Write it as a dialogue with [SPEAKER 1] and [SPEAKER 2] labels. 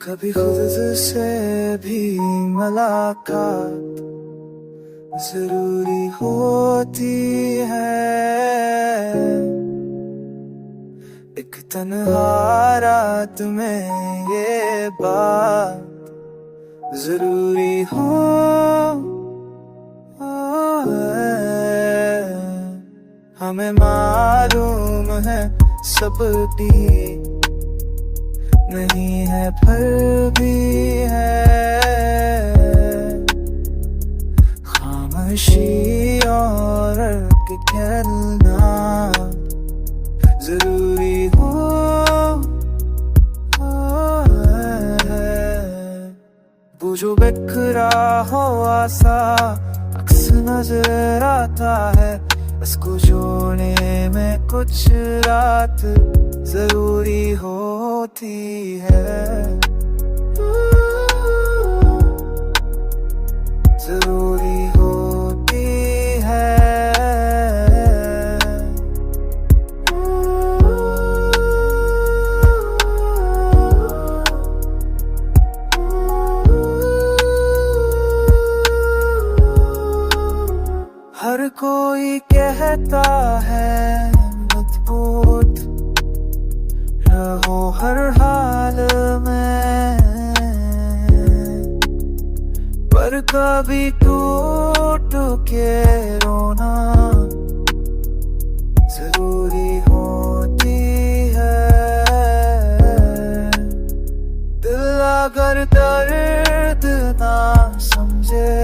[SPEAKER 1] कभी खुद से भी मुलाकात जरूरी होती है। एक तन्हा रात में ये बात जरूरी हो। हमें मालूम है सबकी नहीं है फिर भी है खामोशी और कहना जरूरी हो। वो जो बिखरा हुआ सा अक्स नजर आता है, इसको जोड़ने में कुछ रात जरूरी होती है। जरूरी होती है। हर कोई कहता है मजबूत रहो हर हाल में, पर कभी टूट के रोना जरूरी होती है। दिल अगर दर्द ना समझे